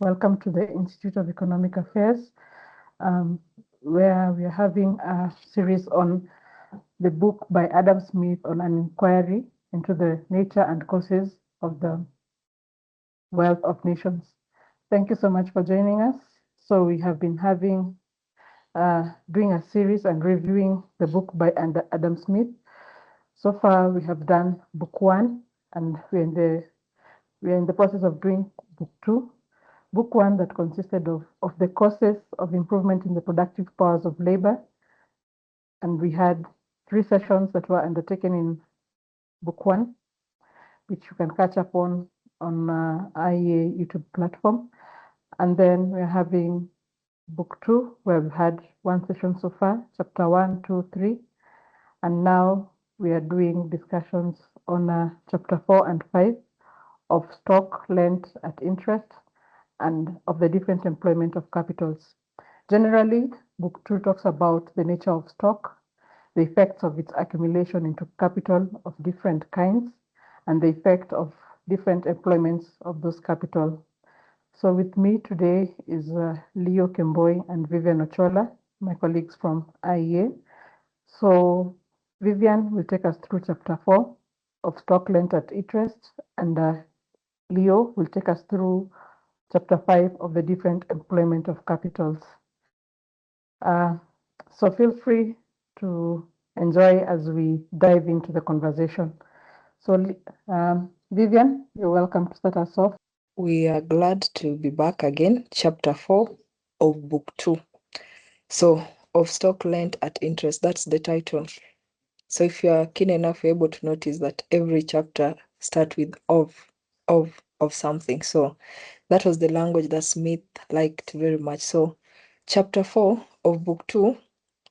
Welcome to the Institute of Economic Affairs, where we are having a series on the book by Adam Smith on an inquiry into the nature and causes of the wealth of nations. Thank you so much for joining us. So we have been doing a series and reviewing the book by Adam Smith. So far, we have done book 1, and we're in the process of doing book 2. Book 1 that consisted of the causes of improvement in the productive powers of labor. And we had 3 sessions that were undertaken in book 1, which you can catch up on IEA YouTube platform. And then we're having book 2, where we've had 1 session so far, chapter 1, 2, 3. And now we are doing discussions on chapter 4 and 5 of stock, lent at interest, and of the different employment of capitals. Generally, book 2 talks about the nature of stock, the effects of its accumulation into capital of different kinds, and the effect of different employments of those capital. So with me today is Leo Kemboi and Vivian Ochola, my colleagues from IEA. So Vivian will take us through chapter 4 of stock lent at interest, and Leo will take us through chapter 5 of the different employment of capitals. So feel free to enjoy as we dive into the conversation. So Vivian, you're welcome to start us off. We are glad to be back again, chapter 4 of book 2. So, of stock lent at interest, that's the title. So if you are keen enough, you're able to notice that every chapter starts with of something. So that was the language that Smith liked very much. So chapter 4 of book 2,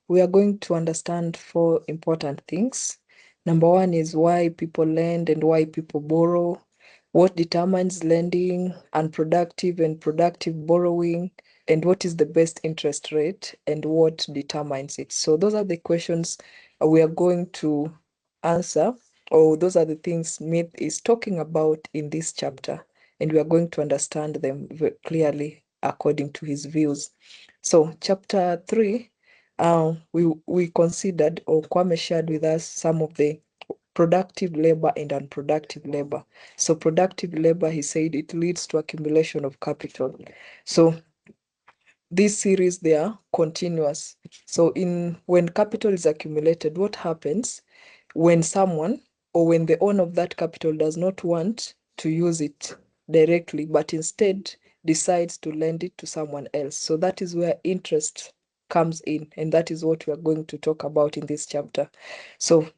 we are going to understand 4 important things. Number 1 is why people lend and why people borrow, what determines lending, unproductive and productive borrowing, and what is the best interest rate and what determines it. So those are the questions we are going to answer, or those are the things Smith is talking about in this chapter, and we are going to understand them very clearly according to his views. So chapter 3, we considered, or Kwame shared with us, some of the productive labor and unproductive labor. So productive labor, he said, it leads to accumulation of capital. So this series, they are continuous. So when capital is accumulated, what happens when someone or when the owner of that capital does not want to use it directly, but instead decides to lend it to someone else? So that is where interest comes in, and that is what we are going to talk about in this chapter. So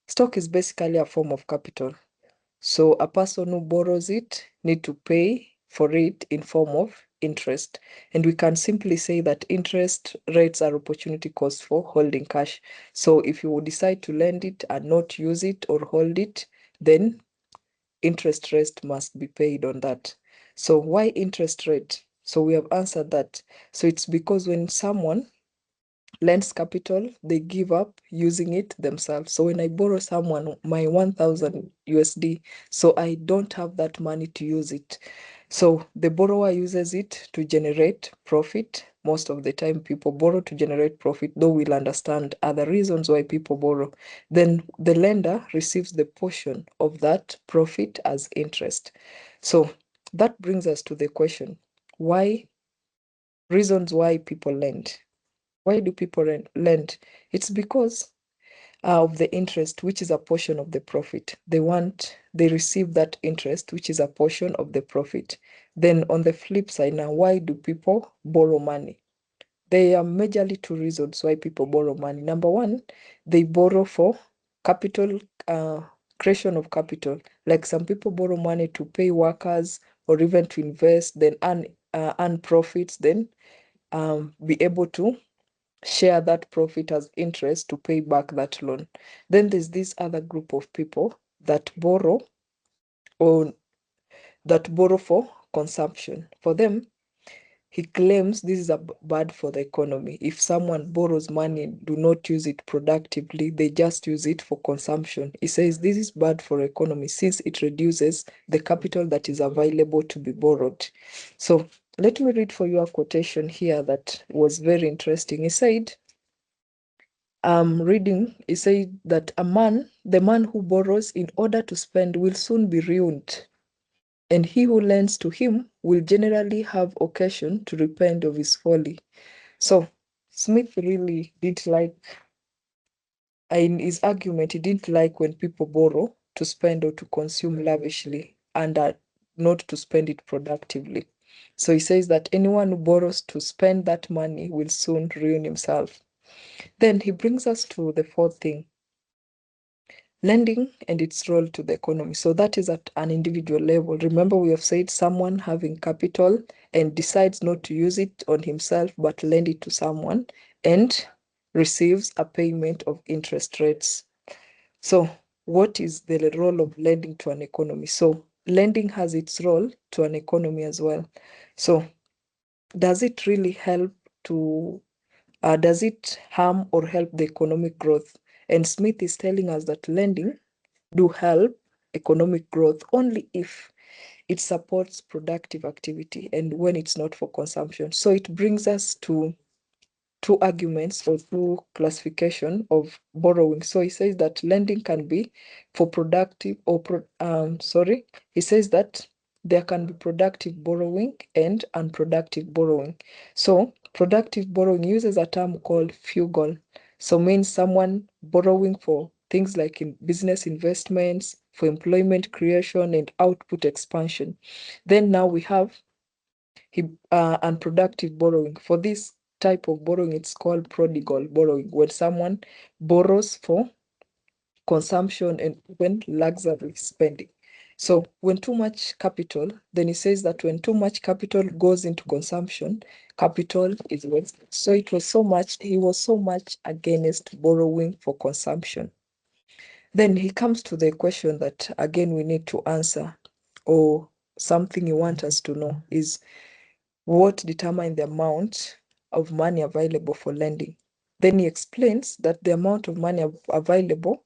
stock is basically a form of capital. So a person who borrows it need to pay for it in form of interest. And we can simply say that interest rates are opportunity cost for holding cash. So if you decide to lend it and not use it or hold it, then interest rate must be paid on that. So why interest rate? So we have answered that. So it's because when someone lends capital, they give up using it themselves. So when I borrow someone my 1,000 USD, so I don't have that money to use it. So the borrower uses it to generate profit. Most of the time people borrow to generate profit, though we'll understand other reasons why people borrow. Then the lender receives the portion of that profit as interest. So that brings us to the question, reasons why people lend. Why do people lend? It's because of the interest, which is a portion of the profit. They receive that interest, which is a portion of the profit. Then on the flip side now, why do people borrow money? There are majorly 2 reasons why people borrow money. Number 1, they borrow for capital, creation of capital. Like some people borrow money to pay workers or even to invest, then earn profits, then be able to share that profit as interest to pay back that loan. Then there's this other group of people that borrow for consumption. For them, he claims this is bad for the economy. If someone borrows money, do not use it productively, they just use it for consumption. He says this is bad for economy since it reduces the capital that is available to be borrowed. So let me read for you a quotation here that was very interesting. He said, reading, he said that the man who borrows in order to spend will soon be ruined, and he who lends to him will generally have occasion to repent of his folly. So Smith really didn't like, in his argument, he didn't like when people borrow to spend or to consume lavishly and not to spend it productively. So he says that anyone who borrows to spend that money will soon ruin himself. Then he brings us to the fourth thing, lending and its role to the economy. So that is at an individual level. Remember, we have said someone having capital and decides not to use it on himself but lend it to someone and receives a payment of interest rates. So what is the role of lending to an economy? So lending has its role to an economy as well. So does it really help to does it harm or help the economic growth? And Smith is telling us that lending do help economic growth only if it supports productive activity and when it's not for consumption. So it brings us to two arguments or two classification of borrowing. So he says that lending can be for productive or he says that there can be productive borrowing and unproductive borrowing. So productive borrowing uses a term called frugal. So means someone borrowing for things like in business investments, for employment creation and output expansion. Then now we have unproductive borrowing. For this type of borrowing, it's called prodigal borrowing, when someone borrows for consumption and when luxury spending. So when too much capital, then he says that when too much capital goes into consumption, capital is wasted. So he was so much against borrowing for consumption. Then he comes to the question that again we need to answer, or something you want us to know is what determines the amount of money available for lending. Then he explains that the amount of money available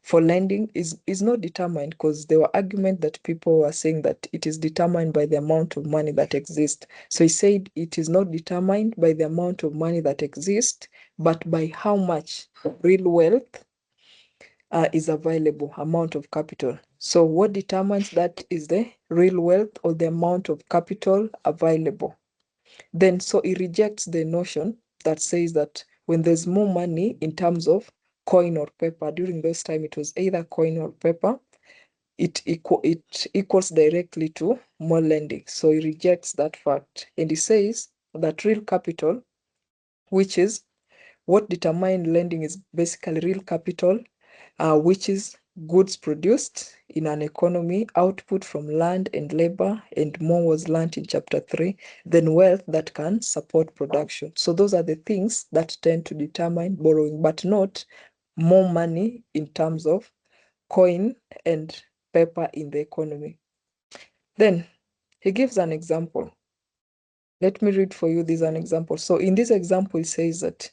for lending is not determined, because there were arguments that people were saying that it is determined by the amount of money that exists. So he said it is not determined by the amount of money that exists, but by how much real wealth is available, amount of capital. So what determines that is the real wealth or the amount of capital available. Then so he rejects the notion that says that when there's more money in terms of coin or paper, during those time it was either coin or paper, it equals directly to more lending. So he rejects that fact. And he says that real capital, which is what determines lending, is basically real capital, which is goods produced in an economy, output from land and labor, and more was learned in chapter 3, then wealth that can support production. So those are the things that tend to determine borrowing, but not more money in terms of coin and paper in the economy. Then he gives an example. Let me read for you this an example. So in this example, he says that,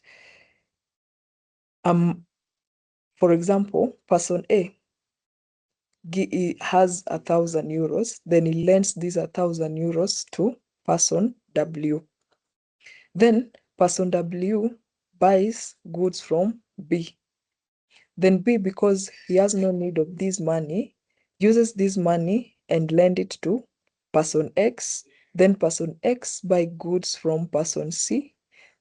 for example, person A he has 1,000 euros, then he lends these 1,000 euros to person W. Then person W buys goods from B. Then B, because he has no need of this money, uses this money and lend it to person X. Then person X buy goods from person C.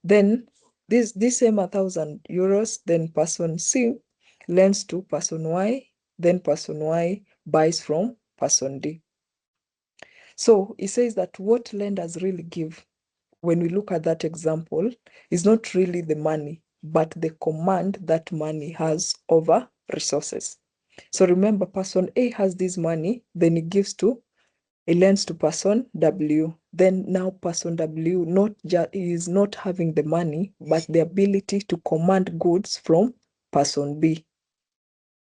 Then this same 1,000 euros, then person C lends to person Y. Then person Y buys from person D. So he says that what lenders really give, when we look at that example, is not really the money, but the command that money has over resources. So remember, person A has this money, then he lends to person W. Then now person W is not having the money, but the ability to command goods from person B.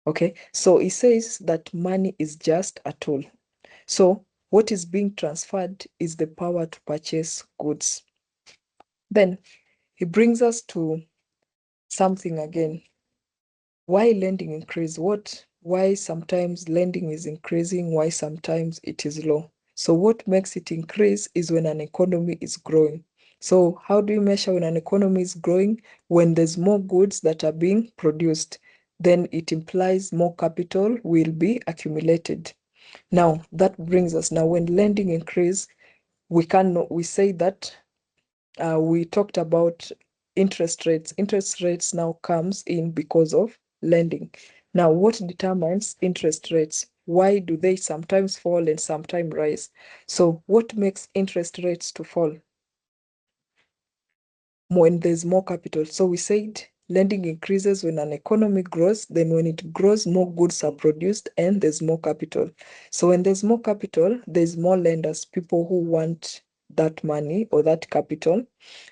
Okay, so he says that money is just a tool. So what is being transferred is the power to purchase goods. Then he brings us to something again. Why lending increase? Why sometimes lending is increasing? Why sometimes it is low? So what makes it increase is when an economy is growing. So how do you measure when an economy is growing? When there's more goods that are being produced, then it implies more capital will be accumulated. Now, that brings us now when lending increase, we say that we talked about interest rates. Interest rates now comes in because of lending. Now, what determines interest rates? Why do they sometimes fall and sometimes rise? So what makes interest rates to fall? When there's more capital. So we said lending increases when an economy grows, then when it grows, more goods are produced and there's more capital. So when there's more capital, there's more lenders, people who want that money or that capital.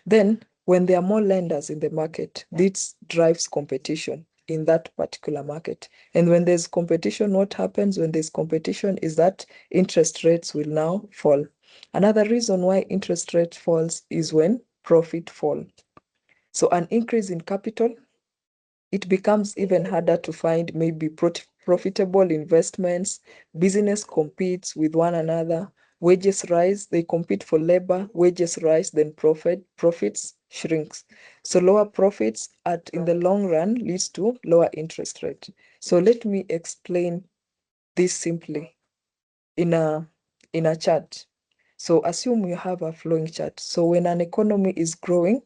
Then when there are more lenders in the market, this drives competition in that particular market. And when there's competition, what happens when there's competition is that interest rates will now fall. Another reason why interest rate falls is when profit fall. So an increase in capital, it becomes even harder to find maybe profitable investments. Business competes with one another. Wages rise, they compete for labor. Wages rise, then profits shrinks. So lower profits in the long run leads to lower interest rate. So let me explain this simply in a chart. So assume you have a flowing chart. So when an economy is growing,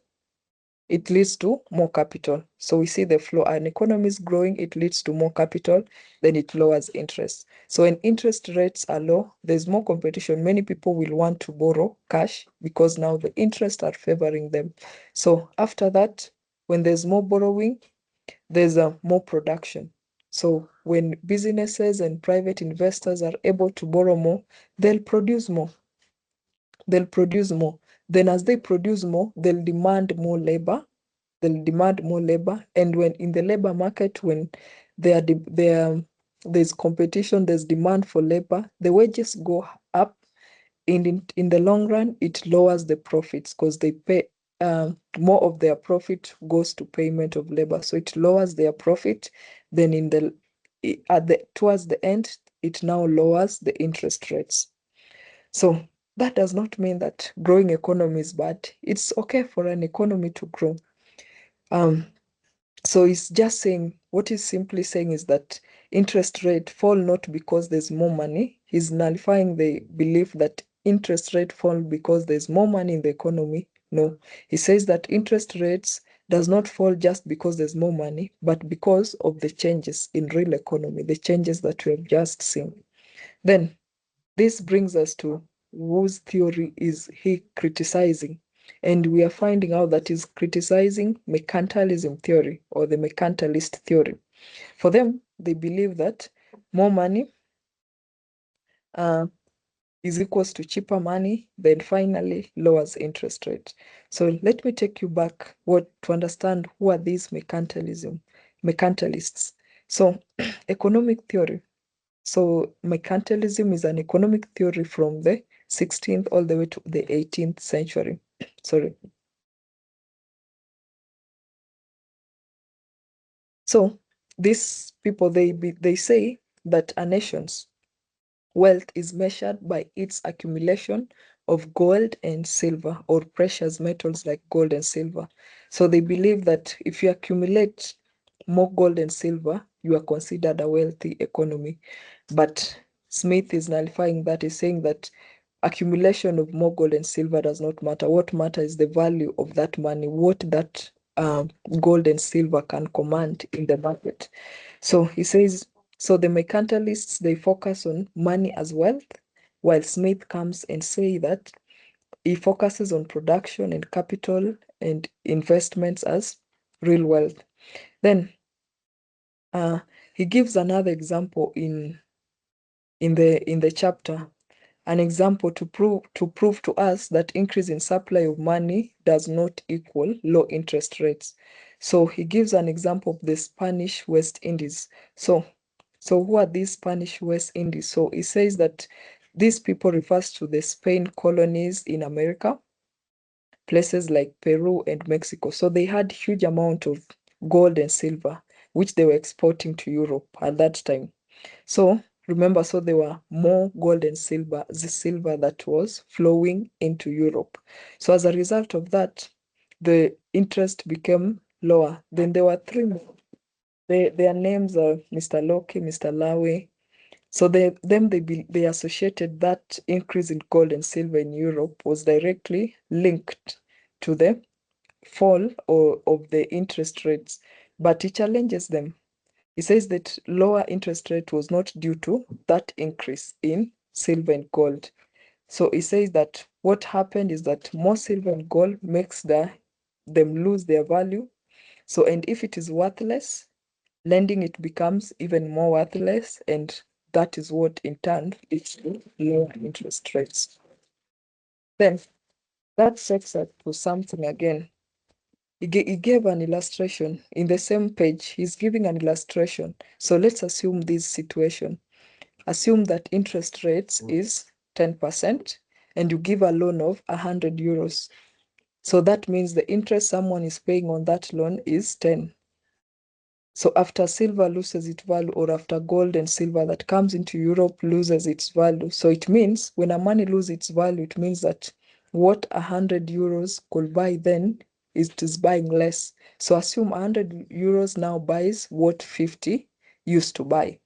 it leads to more capital. So we see the flow. An economy is growing, it leads to more capital, then it lowers interest. So when interest rates are low, there's more competition. Many people will want to borrow cash because now the interests are favoring them. So after that, when there's more borrowing, there's more production. So when businesses and private investors are able to borrow more, they'll produce more. They'll produce more. Then as they produce more, they'll demand more labor. They'll demand more labor. And when in the labor market, when there's competition, there's demand for labor, the wages go up. In the long run, it lowers the profits because they pay more of their profit goes to payment of labor. So it lowers their profit. Then towards the end, it now lowers the interest rates. So that does not mean that growing economy is bad. It's okay for an economy to grow. Um, so it's just saying, what he's simply saying is that interest rate fall not because there's more money. He's nullifying the belief that interest rate fall because there's more money in the economy. No, he says that interest rates does not fall just because there's more money, but because of the changes in real economy, the changes that we have just seen. Then this brings us to whose theory is he criticizing? And we are finding out that he's criticizing mercantilism theory or the mercantilist theory. For them, they believe that more money uh, is equals to cheaper money, then finally lowers interest rate. So let me take you back to understand who are these mercantilists. So economic theory. So mercantilism is an economic theory from the 16th all the way to the 18th century. Sorry. So these people, they say that a nation's wealth is measured by its accumulation of gold and silver or precious metals like gold and silver. So they believe that if you accumulate more gold and silver, you are considered a wealthy economy. But Smith is nullifying that, is saying that accumulation of more gold and silver does not matter. What matters is the value of that money, what that gold and silver can command in the market. So he says, so the mercantilists, they focus on money as wealth, while Smith comes and say that he focuses on production and capital and investments as real wealth. Then uh, he gives another example in the chapter, an example to prove to us that increase in supply of money does not equal low interest rates. So he gives an example of the Spanish West Indies. So who are these Spanish West Indies? So he says that these people refers to the Spain colonies in America, places like Peru and Mexico. So they had huge amount of gold and silver, which they were exporting to Europe at that time. So Remember, so there were more gold and silver, the silver that was flowing into Europe. So as a result of that, the interest became lower. Then there were three more. Their names are Mr. Loki, Mr. Lawe. So they associated that increase in gold and silver in Europe was directly linked to the fall of the interest rates, but he challenges them. He says that lower interest rate was not due to that increase in silver and gold. So he says that what happened is that more silver and gold makes them lose their value. So, and if it is worthless, lending it becomes even more worthless, and that is what in turn leads to lower interest rates. Then that takes us to something again. He gave an illustration in the same page. He's giving an illustration. So let's assume this situation. Assume that interest rates is 10% and you give a loan of 100 euros. So that means the interest someone is paying on that loan is 10. So after silver loses its value, or after gold and silver that comes into Europe loses its value. So it means when a money loses its value, it means that what 100 euros could buy then it is buying less. So assume 100 euros now buys what 50 used to buy.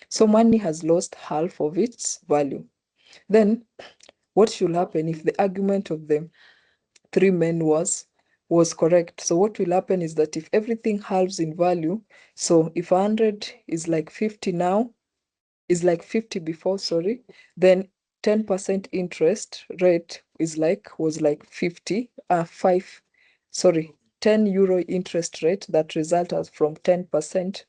So money has lost half of its value. Then what should happen if the argument of the three men was correct? So what will happen is that if everything halves in value, so if 100 is like 50 now, is like 50 before, sorry, then 10% interest rate was like 10 euro interest rate that resulted from 10%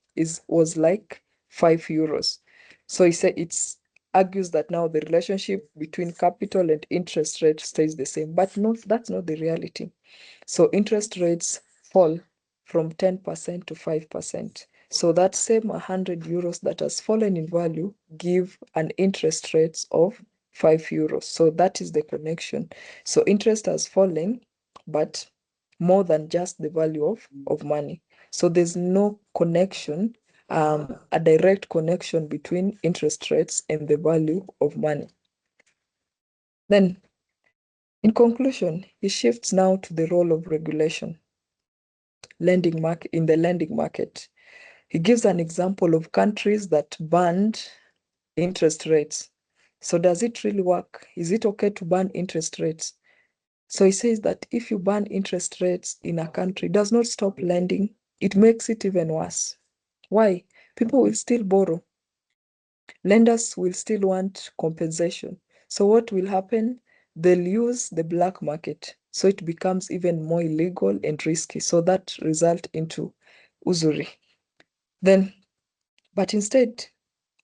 was like 5 euros. So he said it's argues that now the relationship between capital and interest rate stays the same, but no, that's not the reality. So interest rates fall from 10% to 5%. So that same 100 euros that has fallen in value give an interest rate of 5 euros. So that is the connection. So interest has fallen, but more than just the value of money. So there's no connection, a direct connection between interest rates and the value of money. Then, in conclusion, he shifts now to the role of regulation in the lending market. He gives an example of countries that banned interest rates. So does it really work? Is it okay to ban interest rates? So he says that if you ban interest rates in a country, it does not stop lending, it makes it even worse. Why? People will still borrow. Lenders will still want compensation. So what will happen? They'll use the black market. So it becomes even more illegal and risky. So that result into usury. Then, but instead,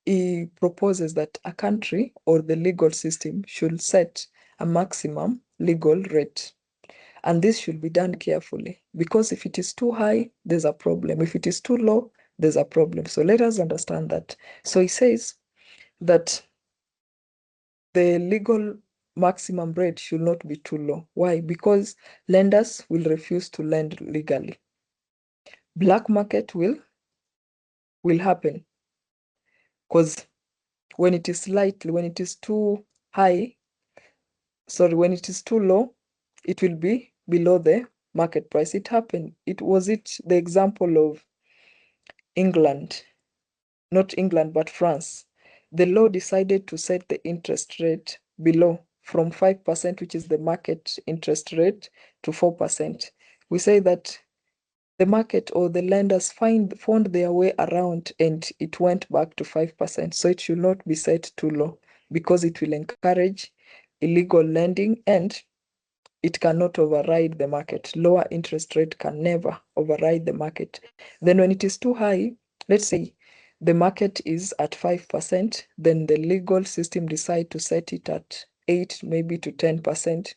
he proposes that a country or the legal system should set a maximum legal rate. And this should be done carefully, because if it is too high, there's a problem. If it is too low, there's a problem. So let us understand that. So he says that the legal maximum rate should not be too low. Why? Because lenders will refuse to lend legally. Black market will happen, because when it is too high, when it is too low, it will be below the market price. It happened. The example of England, not England, but France. The law decided to set the interest rate below from 5%, which is the market interest rate, to 4%. We say that the market or the lenders found their way around and it went back to 5%. So it should not be set too low, because it will encourage illegal lending and it cannot override the market. Lower interest rate can never override the market. Then when it is too high, let's say the market is at 5%, then the legal system decide to set it at 8, maybe to 10%.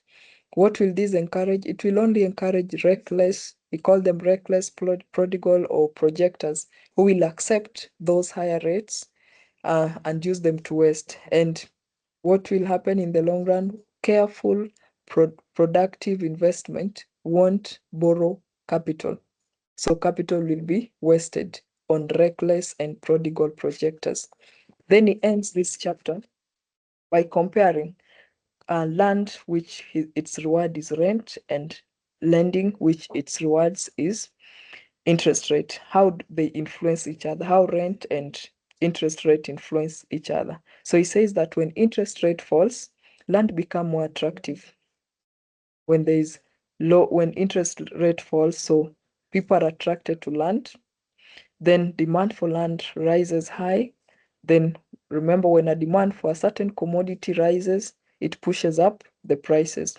What will this encourage? It will only encourage we call them reckless, prodigal, or projectors, who will accept those higher rates and use them to waste. And what will happen in the long run? Careful, productive investment won't borrow capital. So capital will be wasted on reckless and prodigal projectors. Then he ends this chapter by comparing land, which its reward is rent, and lending, which its rewards is interest rate. How they influence each other, how rent and interest rate influence each other. So he says that when interest rate falls, land become more attractive. When interest rate falls, so people are attracted to land, then demand for land rises high. Then remember, when a demand for a certain commodity rises, it pushes up the prices.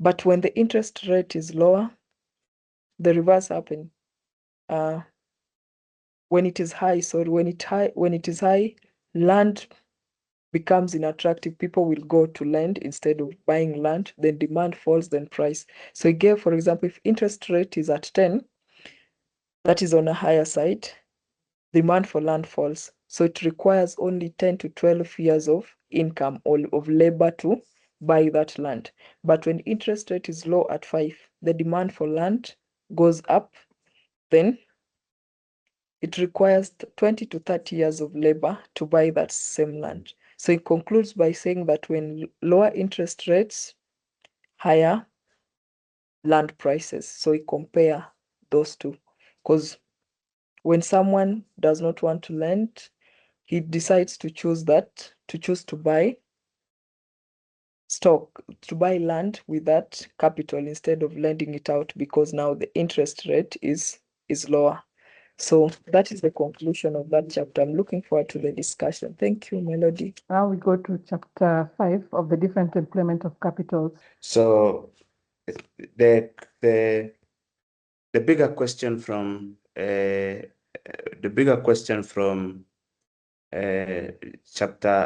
But when the interest rate is lower, the reverse happens. When it is high, land becomes unattractive. People will go to land instead of buying land. Then demand falls, then price. So he gave, for example, if interest rate is at 10, that is on a higher side, demand for land falls. So it requires only 10 to 12 years of income or of labor to buy that land. But when interest rate is low at 5, the demand for land goes up, then it requires 20 to 30 years of labor to buy that same land. So it concludes by saying that when lower interest rates, higher land prices. So we compare those two, because when someone does not want to lend, he decides to choose to buy land with that capital instead of lending it out, because now the interest rate is lower. So that is the conclusion of that chapter. I'm looking forward to the discussion. Thank you, Melody. Now we go to chapter 5 of the different employment of capitals. So the bigger question from chapter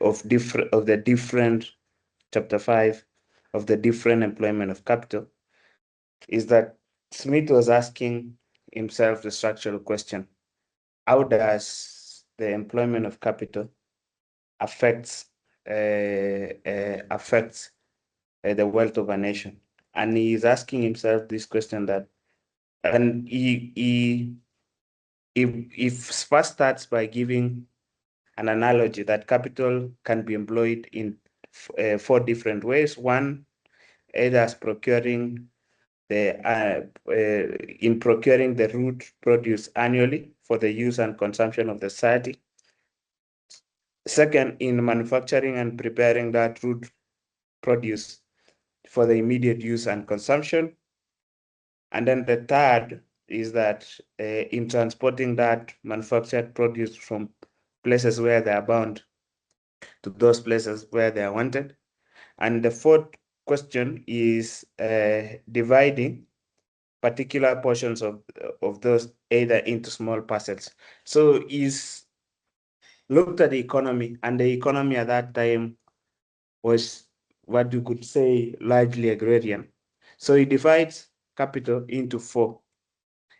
of the different chapter 5 of the different employment of capital is that Smith was asking himself the structural question: how does the employment of capital affects the wealth of a nation? And he is asking himself this question and he first starts by giving an analogy that capital can be employed in 4 different ways. One, either as procuring in procuring the root produce annually for the use and consumption of the society. Second, in manufacturing and preparing that root produce for the immediate use and consumption. And then the third is that in transporting that manufactured produce from places where they are bound to those places where they are wanted. And the fourth question is dividing particular portions of those either into small parcels. So he's looked at the economy, and the economy at that time was what you could say largely agrarian. So he divides capital into 4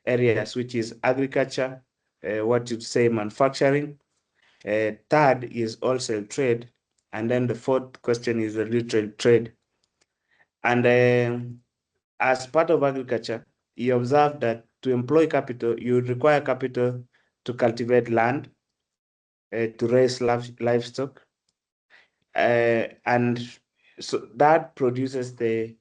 areas, which is agriculture, what you'd say manufacturing, third is wholesale trade, and then the fourth question is the retail trade. And as part of agriculture, he observed that to employ capital, you would require capital to cultivate land, to raise livestock, and so that produces then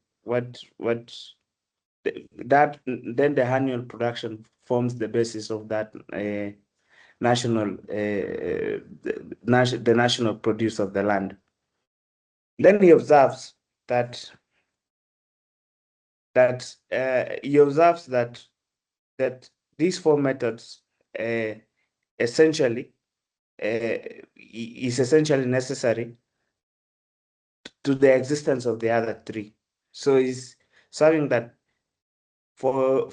the annual production forms the basis of that national the national produce of the land. Then he observes that these 4 methods essentially is essentially necessary to the existence of the other 3. So he's saying that for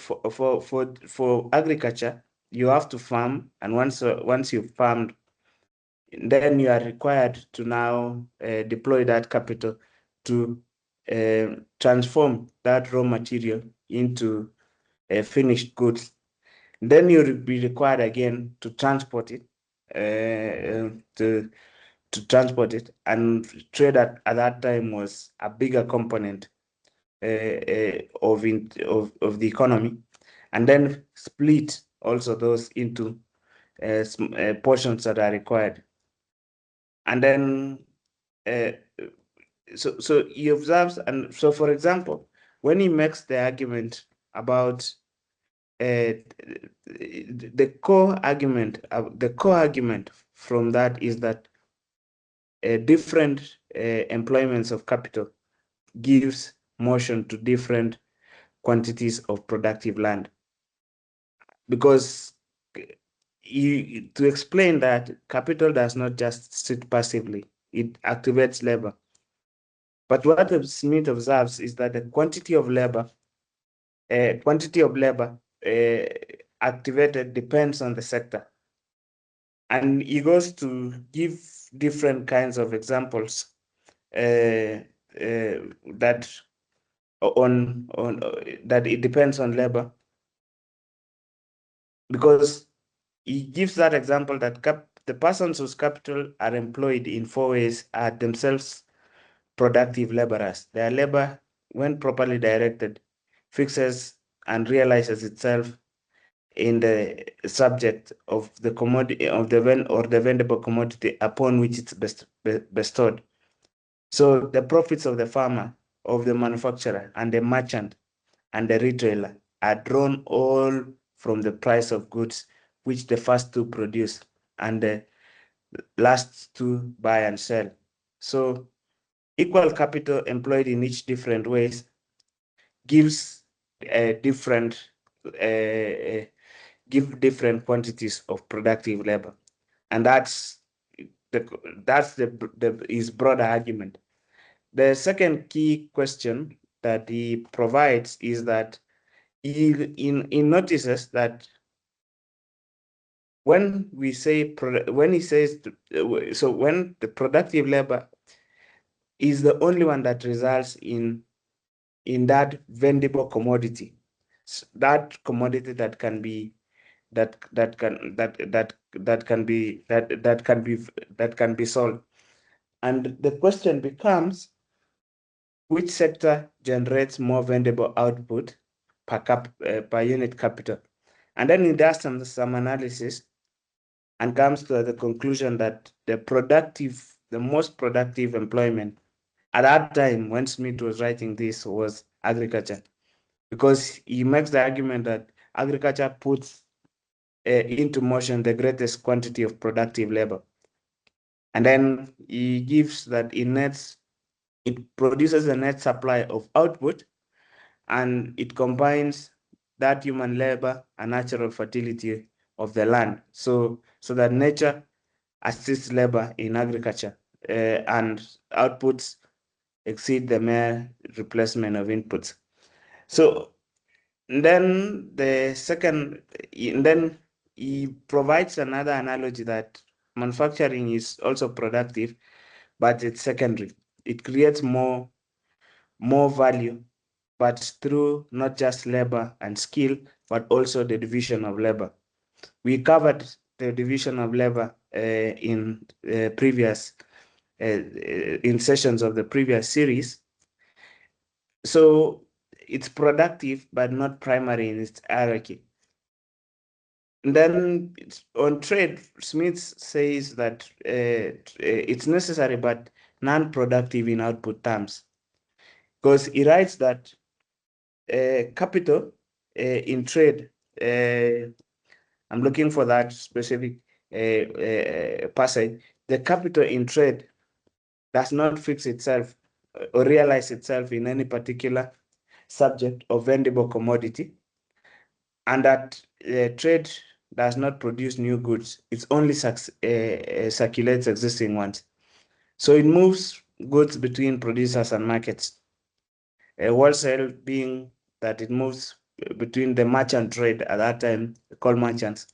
agriculture, you have to farm, and once you've farmed, then you are required to now deploy that capital to transform that raw material into finished goods. Then you'll be required again to transport it, and trade at that time was a bigger component of the economy, and then split also those into portions that are required. And then so he observes, and so for example, when he makes the argument about the core argument from that is that different employments of capital gives motion to different quantities of productive land. Because to explain that, capital does not just sit passively, it activates labor. But what Smith observes is that the quantity of labor activated depends on the sector. And he goes to give different kinds of examples that it depends on labor, because he gives that example that the persons whose capital are employed in 4 ways are themselves productive laborers. Their labor, when properly directed, fixes and realizes itself in the subject of the commodity of the vendible commodity upon which it's bestowed. So the profits of the farmer, of the manufacturer, and the merchant, and the retailer are drawn all from the price of goods which the first two produce and the last two buy and sell. So equal capital employed in each different ways gives different quantities of productive labor, and that's his broader argument. The second key question that he provides is that he notices that when he says so when the productive labor is the only one that results in that vendible commodity, that commodity that can be sold. And the question becomes, which sector generates more vendible output per unit capital? And then he does some analysis and comes to the conclusion that the most productive employment at that time when Smith was writing this was agriculture, because he makes the argument that agriculture puts into motion the greatest quantity of productive labor. And then he gives that it produces a net supply of output, and it combines that human labor and natural fertility of the land. So that nature assists labor in agriculture, and outputs exceed the mere replacement of inputs. So then he provides another analogy that manufacturing is also productive, but it's secondary. It creates more value, but through not just labor and skill, but also the division of labor. We covered the division of labor in sessions of the previous series. So it's productive, but not primary in its hierarchy. And then on trade, Smith says that it's necessary, but non-productive in output terms, because he writes that capital in trade, I'm looking for that specific passage. The capital in trade does not fix itself or realize itself in any particular subject or vendible commodity, and that trade does not produce new goods. It only circulates existing ones. So it moves goods between producers and markets. Wholesale being that it moves between the merchant trade at that time, called merchants,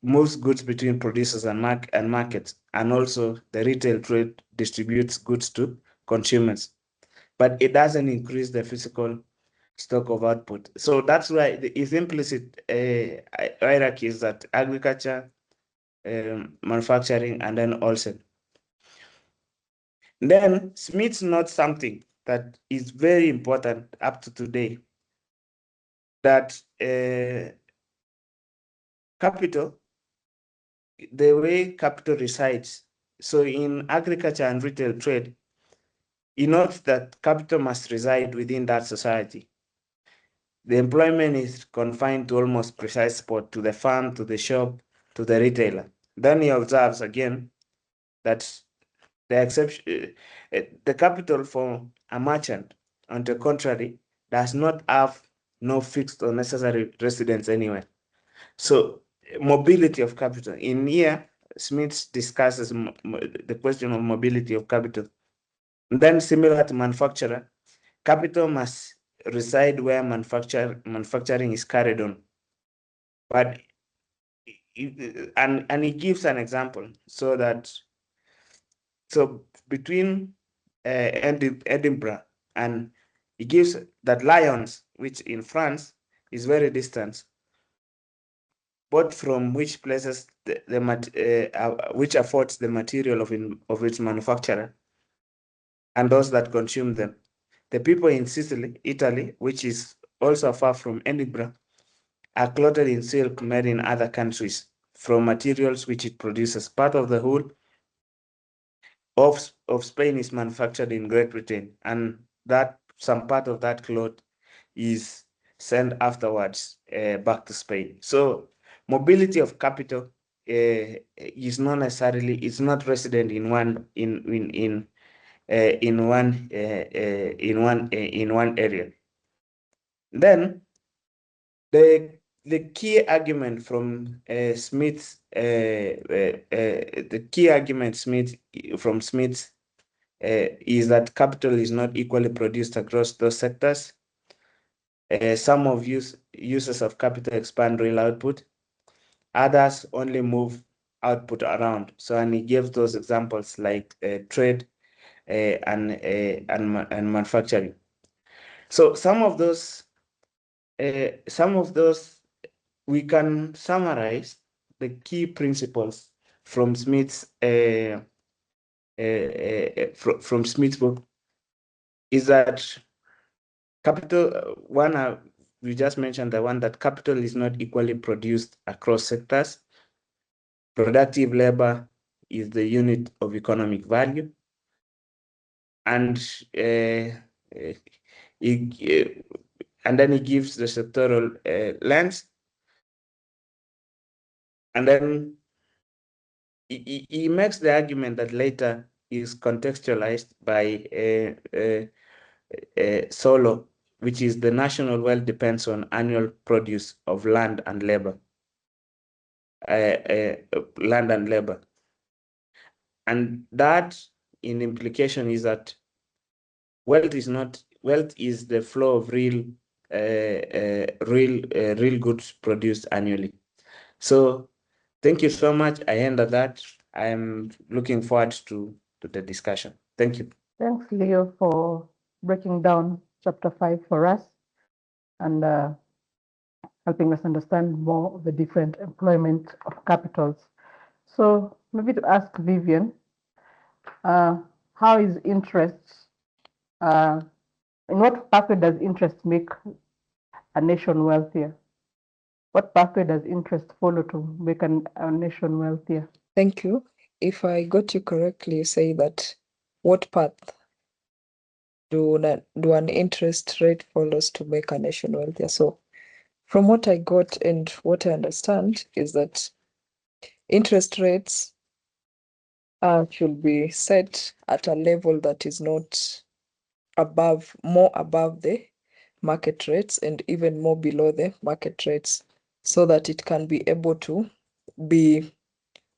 moves goods between producers and markets, and also the retail trade distributes goods to consumers, but it doesn't increase the physical stock of output. So that's why its implicit hierarchy is that agriculture, manufacturing, and then wholesale. Then Smith notes something that is very important up to today, that capital, the way capital resides. So in agriculture and retail trade, you note that capital must reside within that society. The employment is confined to almost precise spot, to the farm, to the shop, to the retailer. Then he observes again that the capital for a merchant, on the contrary, does not have no fixed or necessary residence anywhere. So mobility of capital. In here, Smith discusses the question of mobility of capital. And then similar to manufacturer, capital must reside where manufacturing is carried on. But and he gives an example so between Edinburgh and he gives that Lyons, which in France is very distant, both from which places which affords the material of its manufacturer and those that consume them. The people in Sicily, Italy, which is also far from Edinburgh, are clothed in silk made in other countries from materials which it produces. Part of the whole of Spain is manufactured in Great Britain, and that some part of that cloth is sent afterwards back to Spain. So mobility of capital is not necessarily, it's not resident in one area. Then the key argument from Smith, the key argument from Smith is that capital is not equally produced across those sectors. Some of uses of capital expand real output. Others only move output around. So, and he gave those examples like trade and manufacturing. So some of those we can summarize the key principles from Smith's from Smith's book is that capital, we just mentioned the one that capital is not equally produced across sectors. Productive labor is the unit of economic value. And and then he gives the sectoral lens. And then he makes the argument that later is contextualized by Solo, which is the national wealth depends on annual produce of land and labor. And that in implication is that wealth is the flow of real goods produced annually. So thank you so much. I end at that. I'm looking forward to the discussion. Thank you. Thanks, Leo, for breaking down chapter 5 for us and helping us understand more of the different employment of capitals. So maybe to ask Vivian, how is interest, in what pathway does interest make a nation wealthier? What pathway does interest follow to make a nation wealthier? Thank you. If I got you correctly, you say that what path do an interest rate follows to make a nation wealthier? So from what I got and what I understand is that interest rates should be set at a level that is not more above the market rates and even more below the market rates, so that it can be able to be,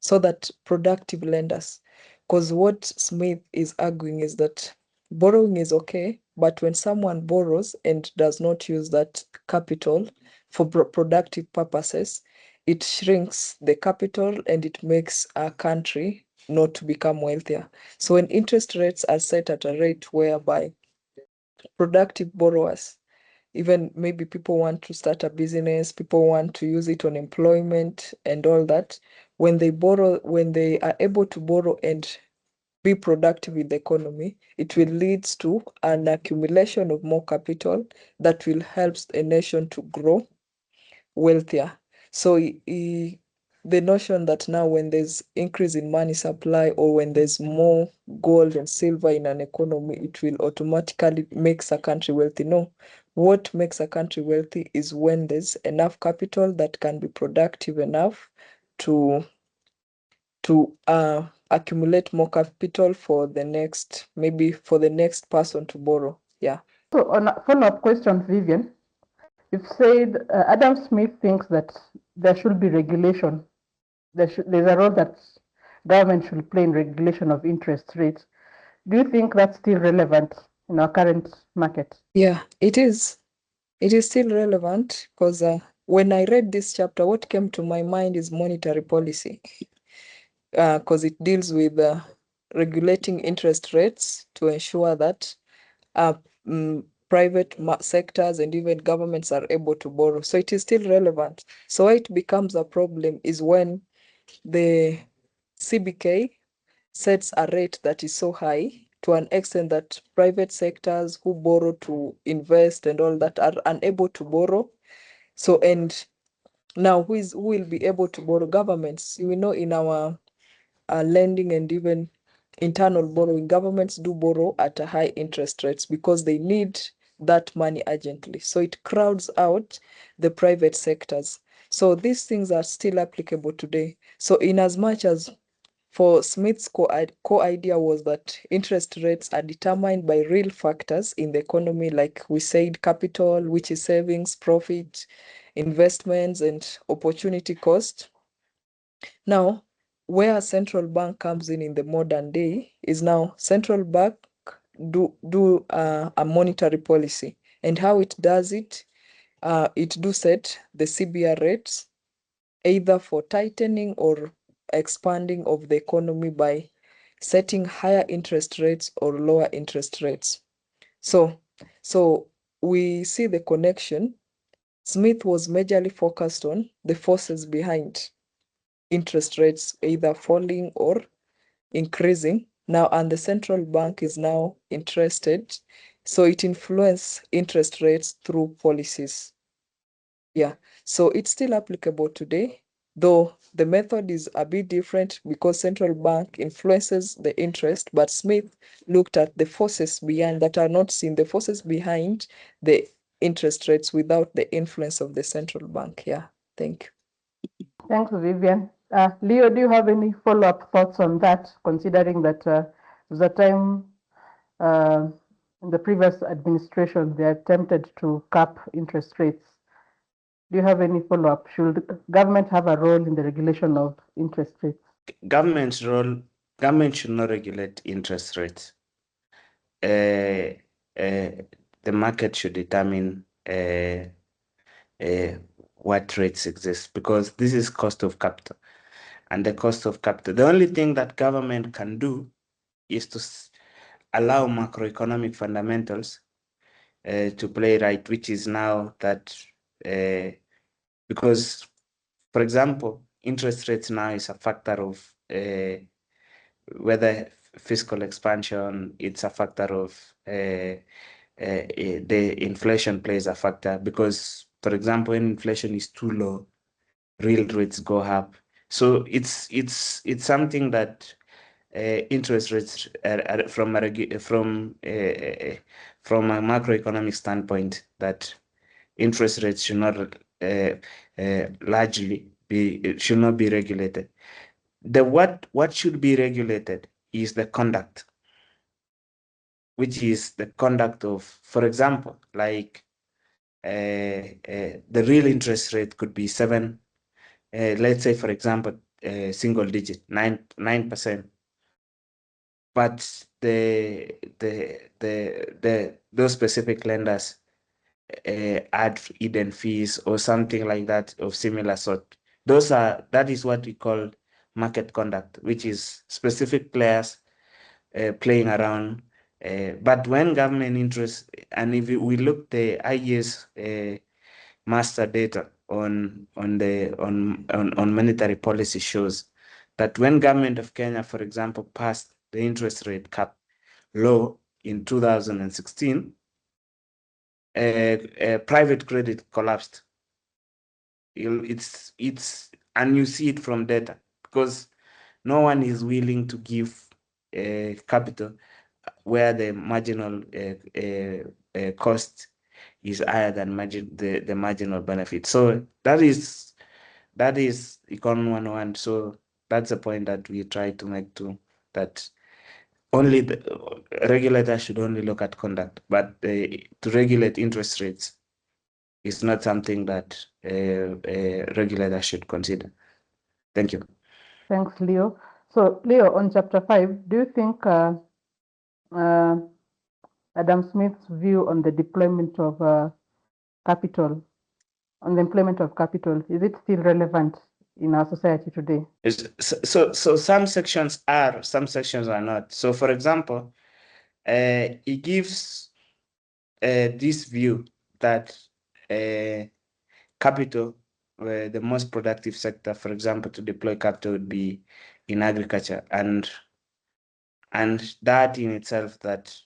so that productive lenders, because what Smith is arguing is that borrowing is okay, but when someone borrows and does not use that capital for productive purposes, it shrinks the capital and it makes a country not to become wealthier. So when interest rates are set at a rate whereby productive borrowers, even maybe people want to start a business, people want to use it on employment and all that, when they are able to borrow and be productive in the economy, it will lead to an accumulation of more capital that will help a nation to grow wealthier. So the notion that now when there's increase in money supply or when there's more gold and silver in an economy, it will automatically makes a country wealthy. No, what makes a country wealthy is when there's enough capital that can be productive enough to accumulate more capital for the next, maybe for the next person to borrow. Yeah. So on a follow-up question, Vivian, you've said Adam Smith thinks that there should be regulation. There's a role that government should play in regulation of interest rates. Do you think that's still relevant in our current market? Yeah, it is. It is still relevant because when I read this chapter, what came to my mind is monetary policy, because it deals with regulating interest rates to ensure that uh, private sectors and even governments are able to borrow. So it is still relevant. So why it becomes a problem is when the CBK sets a rate that is so high to an extent that private sectors who borrow to invest and all that are unable to borrow. So, and now who will be able to borrow? Governments. We know in our lending and even internal borrowing, governments do borrow at a high interest rates because they need that money urgently. So it crowds out the private sectors. So these things are still applicable today. So in as much as for Smith's core idea was that interest rates are determined by real factors in the economy, like we said, capital, which is savings, profit, investments, and opportunity cost. Now, where a central bank comes in the modern day is now central bank do a monetary policy, and how it does it, it do set the CBR rates either for tightening or expanding of the economy by setting higher interest rates or lower interest rates. So we see the connection. Smith was majorly focused on the forces behind interest rates either falling or increasing now, and the central bank is now interested, so it influences interest rates through policies. Yeah, so it's still applicable today, though the method is a bit different because central bank influences the interest, but Smith looked at the forces behind that are not seen, the forces behind the interest rates without the influence of the central bank. Yeah, thank you. Thanks, Vivian. Leo, do you have any follow-up thoughts on that, considering that there's a time in the previous administration they attempted to cap interest rates? Do you have any follow-up? Should government have a role in the regulation of interest rates? Government should not regulate interest rates. The market should determine what rates exist, because this is cost of capital. And the cost of capital, the only thing that government can do is to allow macroeconomic fundamentals to play right, which is now that because, for example, interest rates now is a factor of whether fiscal expansion, it's a factor of the inflation plays a factor, because, for example, when inflation is too low, real rates go up. So it's something that interest rates from a macroeconomic standpoint, that interest rates should not largely be should not be regulated. What should be regulated is the conduct, which is the conduct of, for example, like the real interest rate could be 7, let's say, for example, single digit, 9%. But those specific lenders add hidden fees or something like that of similar sort. That is what we call market conduct, which is specific players playing around. But when government interest, and if we look the IEA's master data on monetary policy, shows that when government of Kenya, for example, passed the interest rate cap law in 2016, private credit collapsed. and you see it from data, because no one is willing to give capital where the marginal cost is higher than the marginal benefit. So that is Econ 101. So that's the point that we try to make too, that only the regulators should only look at conduct, but to regulate interest rates is not something that a regulator should consider. Thank you. Thanks, Leo. So, Leo, on chapter 5, do you think Adam Smith's view on the deployment of capital, on the employment of capital, is it still relevant in our society today? So some sections are, some sections are not. So, for example, he gives this view that capital, the most productive sector, for example, to deploy capital would be in agriculture, and that in itself, that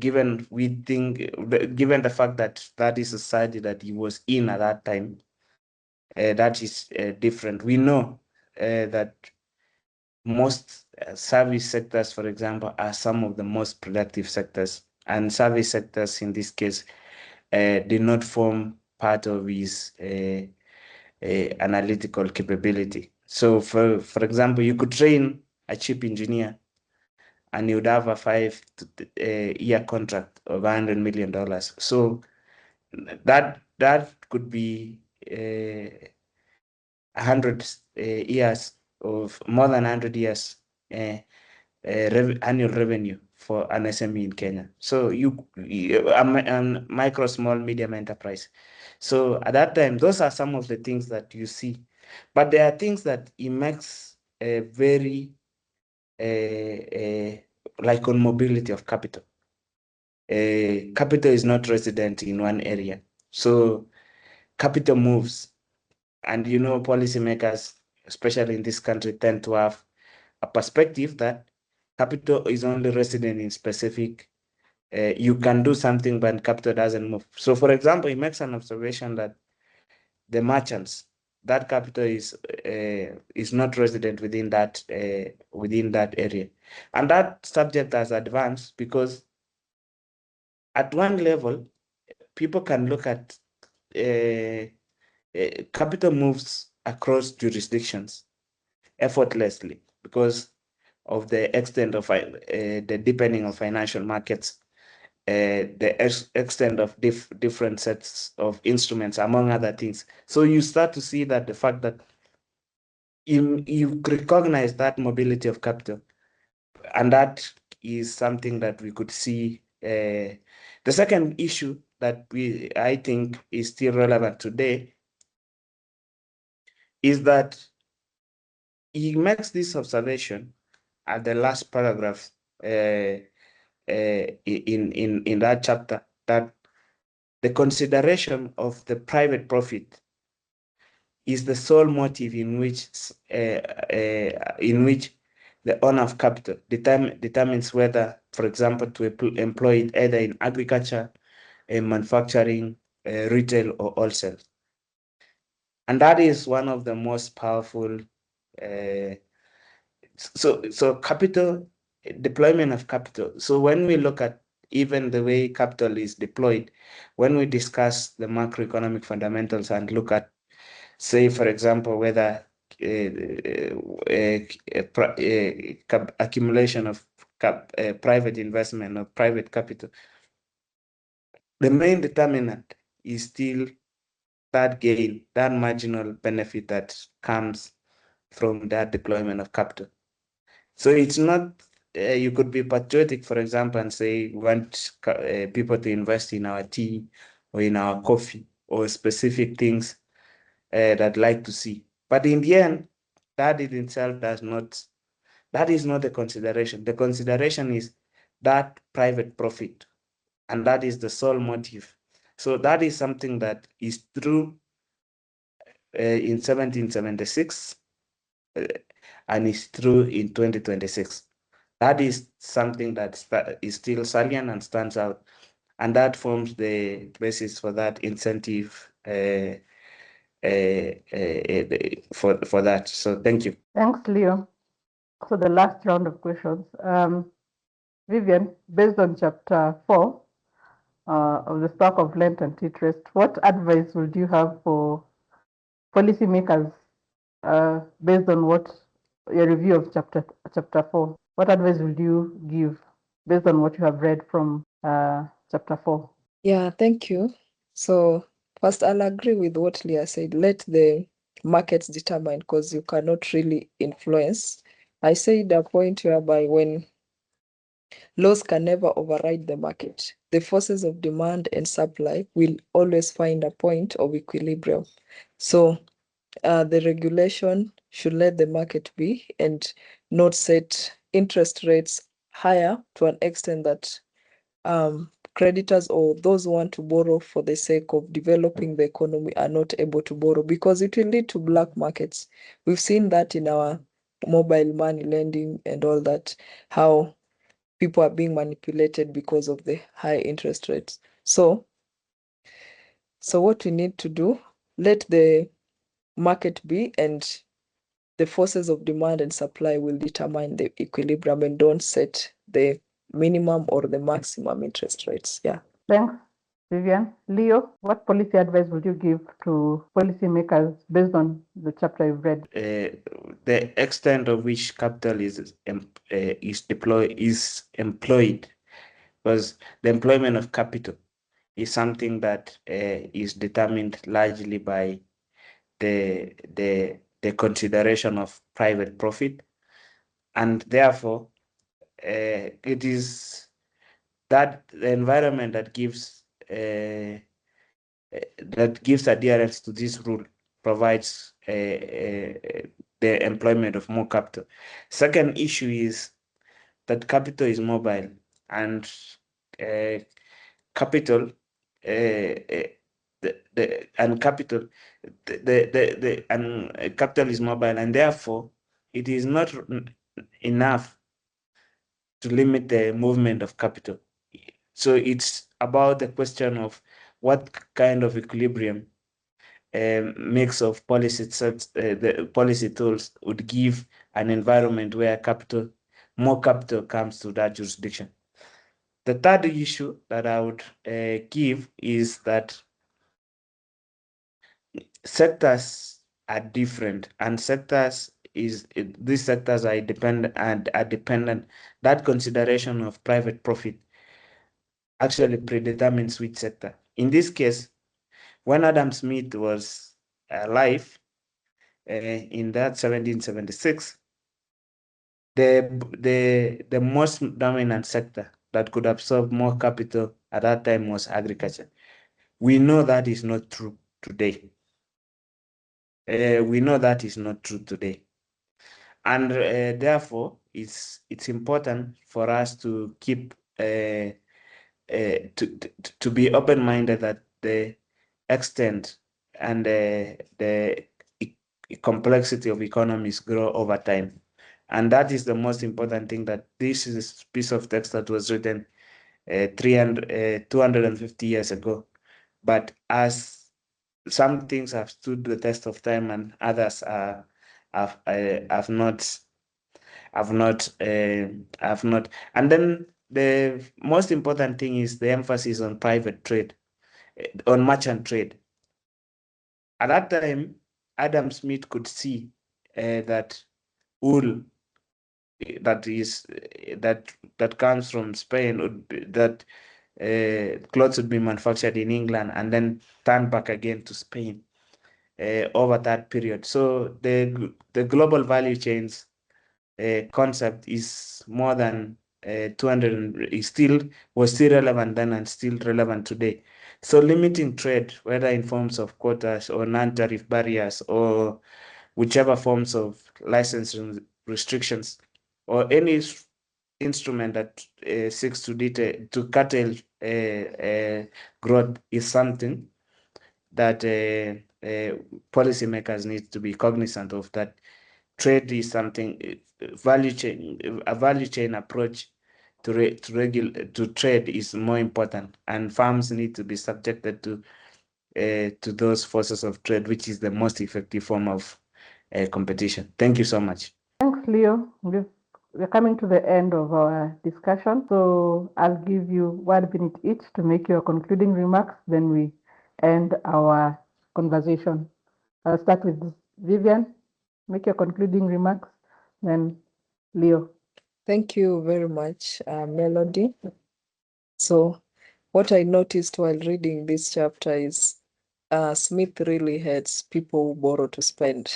given the fact that that is society that he was in at that time, that is different. We know that most service sectors, for example, are some of the most productive sectors, and service sectors in this case did not form part of his analytical capability. So, for example, you could train a chief engineer, and you would have a 5-year contract of $100 million. So that could be 100 years of more than 100 years annual revenue for an SME in Kenya. So a micro, small, medium enterprise. So at that time, those are some of the things that you see. But there are things that it makes a very like on mobility of capital. Capital is not resident in one area. So capital moves. And policymakers, especially in this country, tend to have a perspective that capital is only resident in specific. You can do something, but capital doesn't move. So, for example, he makes an observation that the merchants, that capital is not resident within that area, and that subject has advanced because at one level, people can look at capital moves across jurisdictions effortlessly because of the extent of the deepening of financial markets, the extent of different sets of instruments, among other things. So you start to see that the fact that you recognize that mobility of capital, and that is something that we could see. The second issue that I think is still relevant today is that he makes this observation at the last paragraph in that chapter, that the consideration of the private profit is the sole motive in which the owner of capital determines whether, for example, to employ it either in agriculture, manufacturing, retail, or wholesale. And that is one of the most powerful. So capital, deployment of capital. So when we look at even the way capital is deployed, when we discuss the macroeconomic fundamentals and look at, say, for example, whether accumulation of private investment or private capital, the main determinant is still that gain, that marginal benefit that comes from that deployment of capital. So it's not, you could be patriotic, for example, and say we want people to invest in our tea or in our coffee or specific things that like to see. But in the end, that in itself that is not the consideration. The consideration is that private profit, and that is the sole motive. So that is something that is true in 1776 and is true in 2026. That is something that is still salient and stands out, and that forms the basis for that incentive for that. So thank you. Thanks, Leo. So the last round of questions. Vivian, based on chapter 4 of the Stock of Lent and Interest, what advice would you have for policymakers based on what your review of chapter 4? What advice would you give based on what you have read from chapter 4? Yeah, thank you. So first, I'll agree with what Leah said. Let the markets determine, because you cannot really influence. I said a point whereby when laws can never override the market, the forces of demand and supply will always find a point of equilibrium. So the regulation should let the market be and not set interest rates higher to an extent that creditors or those who want to borrow for the sake of developing the economy are not able to borrow, because it will lead to black markets. We've seen that in our mobile money lending and all that, how people are being manipulated because of the high interest rates. So what we need to do, let the market be, and the forces of demand and supply will determine the equilibrium, and don't set the minimum or the maximum interest rates. Yeah. Thanks, Vivian. Leo, what policy advice would you give to policymakers based on the chapter you've read? The extent of which capital is employed, because the employment of capital is something that is determined largely by the consideration of private profit, and therefore it is that the environment that gives adherence to this rule provides the employment of more capital. Second issue is that capital is mobile, and capital capital is mobile, and therefore it is not enough to limit the movement of capital. So it's about the question of what kind of equilibrium mix of policy sets, the policy tools would give an environment where more capital comes to that jurisdiction. The third issue that I would give is that sectors are different, and these sectors are dependent. That consideration of private profit actually predetermines which sector. In this case, when Adam Smith was alive in that 1776, the most dominant sector that could absorb more capital at that time was agriculture. We know that is not true today. And therefore, it's important for us to keep to be open-minded that the extent and the complexity of economies grow over time. And that is the most important thing, that this is a piece of text that was written 250 years ago. But as some things have stood the test of time and others have not. And then the most important thing is the emphasis on private trade, on merchant trade. At that time, Adam Smith could see that wool that comes from Spain clothes would be manufactured in England and then turned back again to Spain over that period. So the global value chains concept is more than 200, was still relevant then and still relevant today. So limiting trade, whether in forms of quotas or non-tariff barriers or whichever forms of licensing restrictions, or any instrument that seeks to curtail growth, is something that policymakers need to be cognizant of, that trade is something, a value chain approach to trade is more important, and farms need to be subjected to to those forces of trade, which is the most effective form of competition. Thank you so much. Thanks, Leo. We're coming to the end of our discussion, so I'll give you 1 minute each to make your concluding remarks, then we end our conversation. I'll start with Vivian. Make your concluding remarks, then Leo. Thank you very much, Melody. So what I noticed while reading this chapter is Smith really hates people who borrow to spend.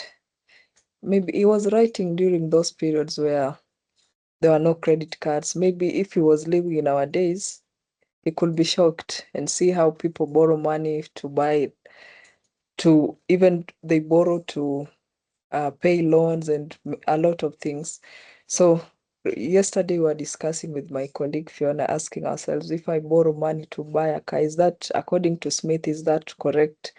Maybe he was writing during those periods where there were no credit cards. Maybe if he was living in our days, he could be shocked and see how people borrow money to buy, to even they borrow to pay loans and a lot of things. So yesterday we were discussing with my colleague Fiona, asking ourselves, if I borrow money to buy a car, is that, according to Smith, is that correct?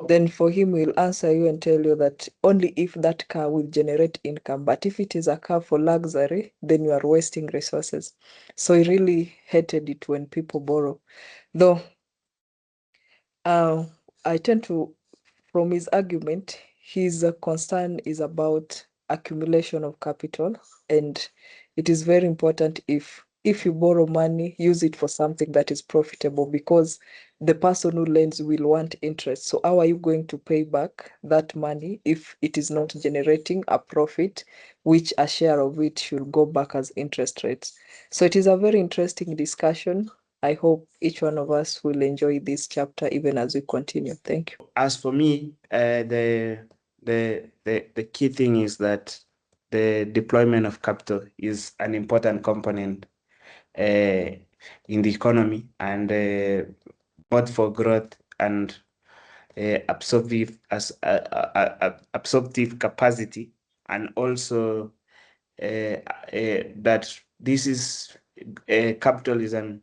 Then for him, we'll answer you and tell you that only if that car will generate income. But if it is a car for luxury, then you are wasting resources. So he really hated it when people borrow. Though I tend to, from his argument, his concern is about accumulation of capital, and it is very important if you borrow money, use it for something that is profitable, because the person who lends will want interest. So how are you going to pay back that money if it is not generating a profit, which a share of it should go back as interest rates? So it is a very interesting discussion. I hope each one of us will enjoy this chapter even as we continue. Thank you. As for me, the key thing is that the deployment of capital is an important component in the economy, and both for growth and absorptive capacity, and also that this is capitalism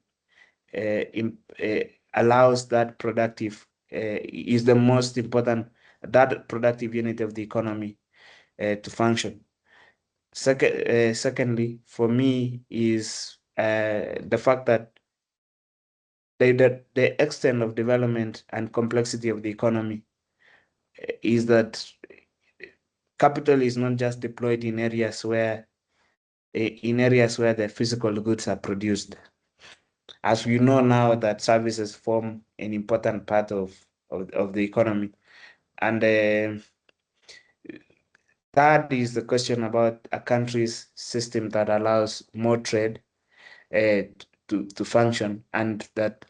allows that productive is the most important, that productive unit of the economy to function. Secondly, for me, is the fact that the extent of development and complexity of the economy is that capital is not just deployed in areas where the physical goods are produced. As we know now that services form an important part of the economy. And third is the question about a country's system that allows more trade to function, and that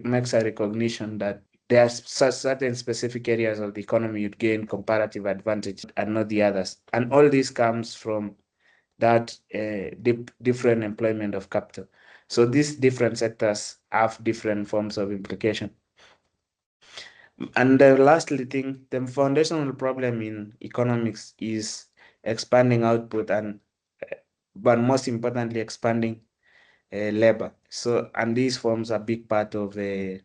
makes a recognition that there are certain specific areas of the economy you'd gain comparative advantage and not the others. And all this comes from that different employment of capital. So these different sectors have different forms of implication. And the lastly thing, the foundational problem in economics is expanding output and, but most importantly, expanding labor. So, and these forms a big part of this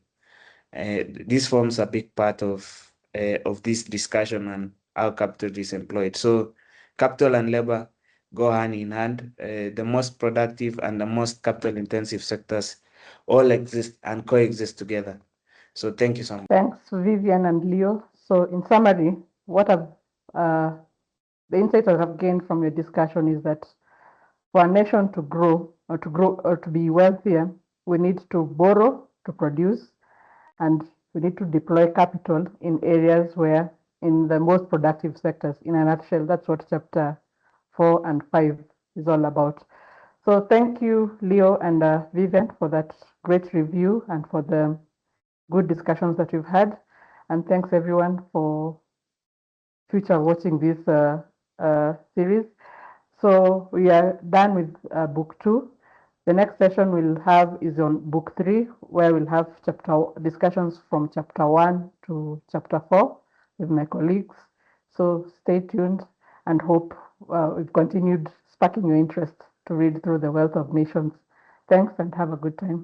discussion on how capital is employed. So, capital and labor go hand in hand. The most productive and the most capital-intensive sectors all exist and coexist together. So, thank you so much. Thanks, Vivian and Leo. So, in summary, what the insights I have gained from your discussion is that for a nation to grow or to be wealthier, we need to borrow to produce, and we need to deploy capital in areas where, in the most productive sectors. In a nutshell, that's what chapter 4 and 5 is all about. So thank you, Leo and Vivian, for that great review and for the good discussions that we've had. And thanks everyone for future watching this series. So we are done with book 2. The next session we'll have is on book 3, where we'll have discussions from chapter 1 to chapter 4 with my colleagues. So stay tuned, and hope we've continued sparking your interest to read through The Wealth of Nations. Thanks, and have a good time.